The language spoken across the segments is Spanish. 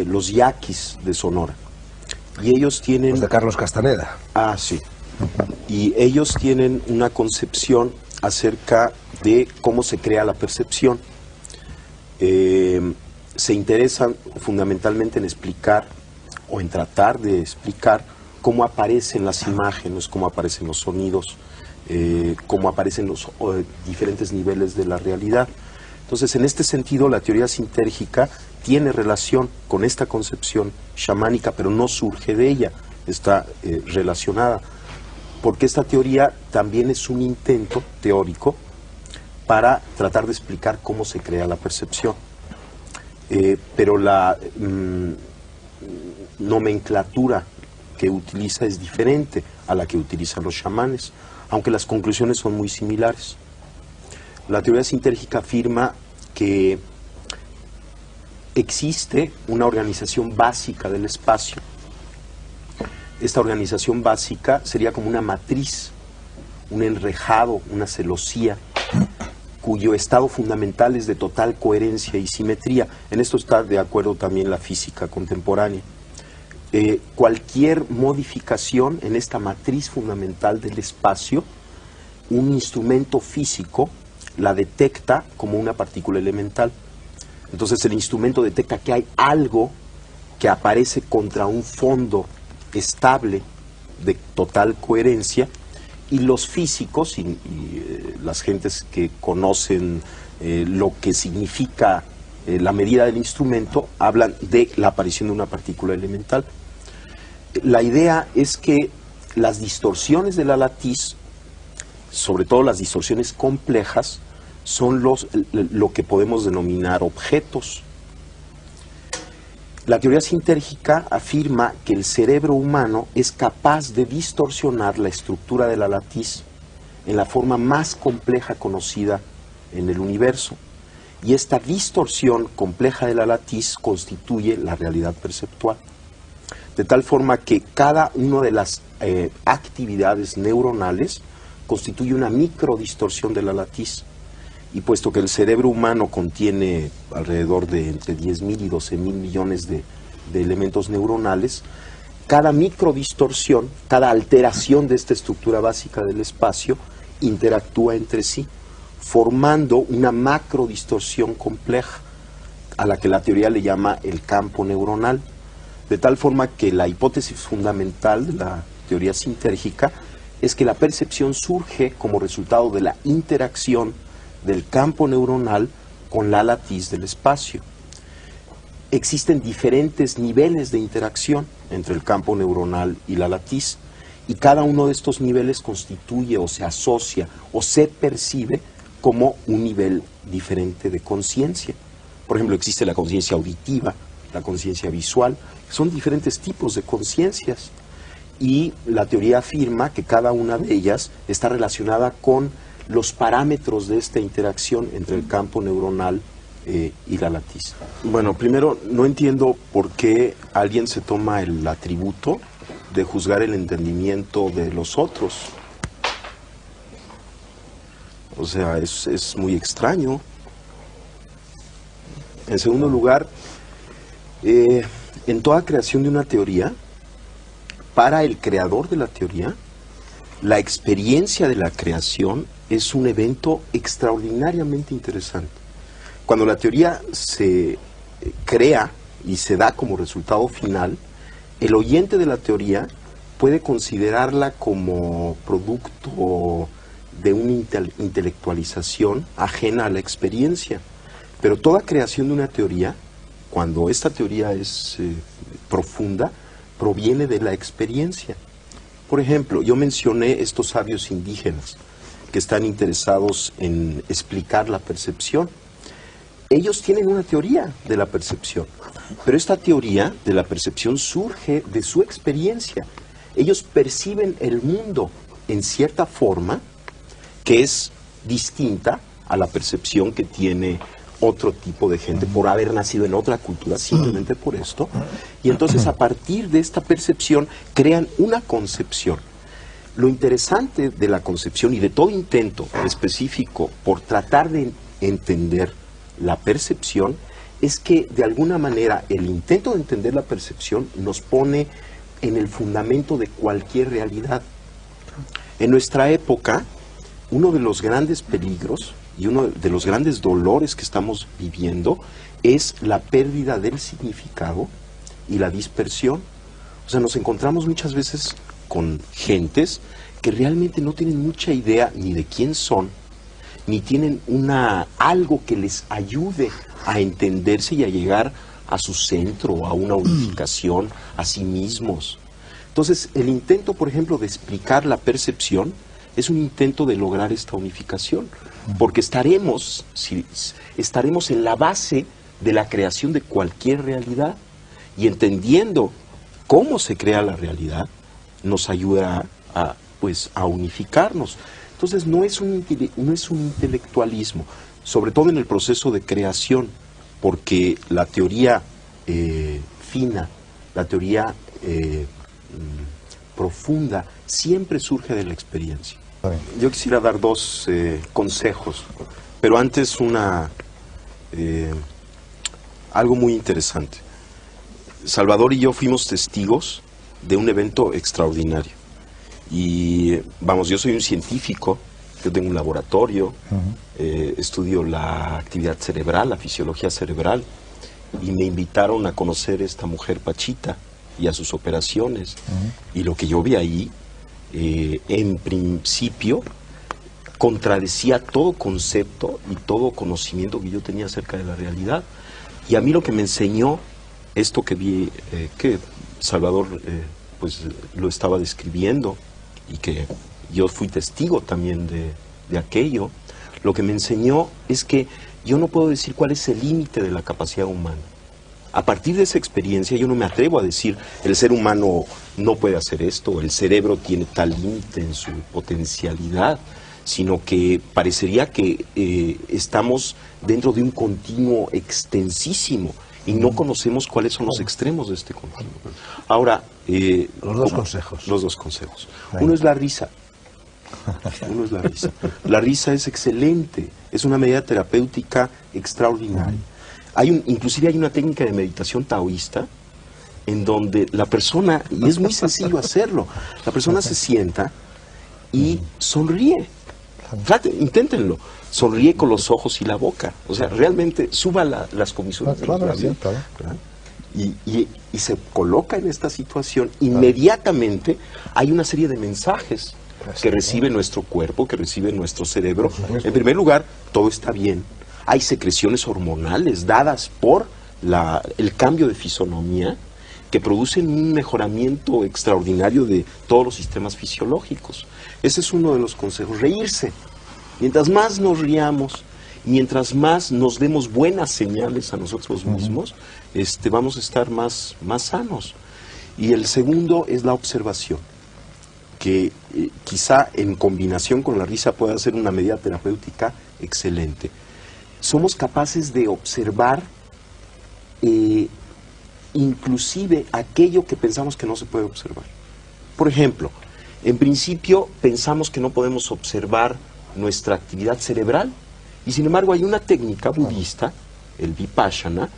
los yaquis de Sonora. Y ellos tienen... Los de Carlos Castaneda. Ah, sí. Y ellos tienen una concepción acerca de cómo se crea la percepción. Se interesan fundamentalmente en explicar o en tratar de explicar cómo aparecen las imágenes, cómo aparecen los sonidos, cómo aparecen los diferentes niveles de la realidad. Entonces, en este sentido, la teoría sintérgica tiene relación con esta concepción chamánica, pero no surge de ella, está relacionada, porque esta teoría también es un intento teórico para tratar de explicar cómo se crea la percepción. Pero la nomenclatura que utiliza es diferente a la que utilizan los chamanes, aunque las conclusiones son muy similares. La teoría sintérgica afirma que existe una organización básica del espacio. Esta organización básica sería como una matriz, un enrejado, una celosía, cuyo estado fundamental es de total coherencia y simetría. En esto está de acuerdo también la física contemporánea. Cualquier modificación en esta matriz fundamental del espacio, un instrumento físico la detecta como una partícula elemental. Entonces el instrumento detecta que hay algo que aparece contra un fondo estable de total coherencia, y los físicos y las gentes que conocen lo que significa la medida del instrumento hablan de la aparición de una partícula elemental. La idea es que las distorsiones de la latiz, sobre todo las distorsiones complejas, son lo que podemos denominar objetos. La teoría sintérgica afirma que el cerebro humano es capaz de distorsionar la estructura de la latiz en la forma más compleja conocida en el universo. Y esta distorsión compleja de la latiz constituye la realidad perceptual. De tal forma que cada una de las actividades neuronales constituye una microdistorsión de la latiz. Y puesto que el cerebro humano contiene alrededor de entre 10.000 y 12.000 millones de elementos neuronales, cada microdistorsión, cada alteración de esta estructura básica del espacio interactúa entre sí, formando una macrodistorsión compleja, a la que la teoría le llama el campo neuronal. De tal forma que la hipótesis fundamental de la teoría sintérgica es que la percepción surge como resultado de la interacción del campo neuronal con la latiz del espacio. Existen diferentes niveles de interacción entre el campo neuronal y la latiz, y cada uno de estos niveles constituye o se asocia o se percibe como un nivel diferente de conciencia. Por ejemplo, existe la conciencia auditiva, la conciencia visual, son diferentes tipos de conciencias, y la teoría afirma que cada una de ellas está relacionada con los parámetros de esta interacción entre el campo neuronal y la latiz. Bueno, primero, no entiendo por qué alguien se toma el atributo de juzgar el entendimiento de los otros. O sea, es muy extraño. En segundo lugar, en toda creación de una teoría, para el creador de la teoría, la experiencia de la creación es un evento extraordinariamente interesante. Cuando la teoría se crea y se da como resultado final, el oyente de la teoría puede considerarla como producto de una intelectualización ajena a la experiencia. Pero toda creación de una teoría, cuando esta teoría es profunda, proviene de la experiencia. Por ejemplo, yo mencioné estos sabios indígenas que están interesados en explicar la percepción. Ellos tienen una teoría de la percepción, pero esta teoría de la percepción surge de su experiencia. Ellos perciben el mundo en cierta forma que es distinta a la percepción que tiene otro tipo de gente por haber nacido en otra cultura, simplemente por esto. Y entonces, a partir de esta percepción, crean una concepción. Lo interesante de la concepción y de todo intento específico por tratar de entender la percepción es que de alguna manera el intento de entender la percepción nos pone en el fundamento de cualquier realidad. En nuestra época, uno de los grandes peligros y uno de los grandes dolores que estamos viviendo es la pérdida del significado y la dispersión. O sea, nos encontramos muchas veces con gentes que realmente no tienen mucha idea ni de quién son, ni tienen algo que les ayude a entenderse y a llegar a su centro, a una unificación, a sí mismos. Entonces, el intento, por ejemplo, de explicar la percepción es un intento de lograr esta unificación, porque estaremos en la base de la creación de cualquier realidad, y entendiendo cómo se crea la realidad, nos ayuda a unificarnos. Entonces, no es un intelectualismo, sobre todo en el proceso de creación, porque la teoría fina, la teoría profunda, siempre surge de la experiencia. Yo quisiera dar dos consejos, pero antes algo muy interesante. Salvador y yo fuimos testigos de un evento extraordinario. Y vamos, yo soy un científico, yo tengo un laboratorio, estudio la actividad cerebral, la fisiología cerebral, y me invitaron a conocer a esta mujer Pachita y a sus operaciones. Y lo que yo vi ahí, en principio, contradecía todo concepto y todo conocimiento que yo tenía acerca de la realidad. Y a mí lo que me enseñó esto que vi, que Salvador pues lo estaba describiendo, y que yo fui testigo también de aquello, lo que me enseñó es que yo no puedo decir cuál es el límite de la capacidad humana. A partir de esa experiencia yo no me atrevo a decir el ser humano no puede hacer esto, el cerebro tiene tal límite en su potencialidad, sino que parecería que estamos dentro de un continuo extensísimo y no conocemos cuáles son los extremos de este continuo. Ahora, los dos consejos. Los dos consejos. Uno es la risa. La risa es excelente, es una medida terapéutica extraordinaria. Inclusive hay una técnica de meditación taoísta en donde la persona, y es muy sencillo hacerlo, la persona se sienta y sonríe. Inténtenlo, sonríe con los ojos y la boca, o sea, realmente suba las comisuras de los labios, y se coloca en esta situación. Inmediatamente hay una serie de mensajes que recibe nuestro cuerpo, que recibe nuestro cerebro. En primer lugar, todo está bien. Hay secreciones hormonales dadas por el cambio de fisonomía que producen un mejoramiento extraordinario de todos los sistemas fisiológicos. Ese es uno de los consejos, reírse. Mientras más nos riamos, mientras más nos demos buenas señales a nosotros mismos, vamos a estar más sanos. Y el segundo es la observación, que quizá en combinación con la risa pueda ser una medida terapéutica excelente. Somos capaces de observar inclusive aquello que pensamos que no se puede observar. Por ejemplo, en principio pensamos que no podemos observar nuestra actividad cerebral, y sin embargo hay una técnica budista, el Vipassana,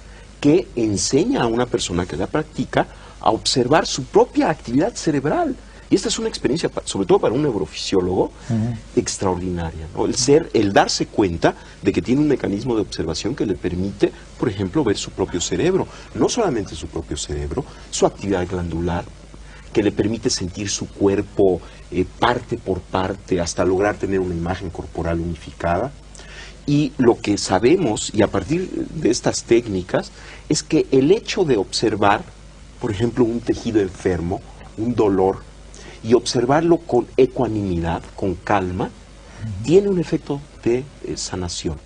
que enseña a una persona que la practica a observar su propia actividad cerebral. Y esta es una experiencia, sobre todo para un neurofisiólogo, extraordinaria, ¿no? El darse cuenta de que tiene un mecanismo de observación que le permite, por ejemplo, ver su propio cerebro. No solamente su propio cerebro, su actividad glandular, que le permite sentir su cuerpo parte por parte hasta lograr tener una imagen corporal unificada. Y lo que sabemos, y a partir de estas técnicas, es que el hecho de observar, por ejemplo, un tejido enfermo, un dolor, y observarlo con ecuanimidad, con calma, tiene un efecto de sanación.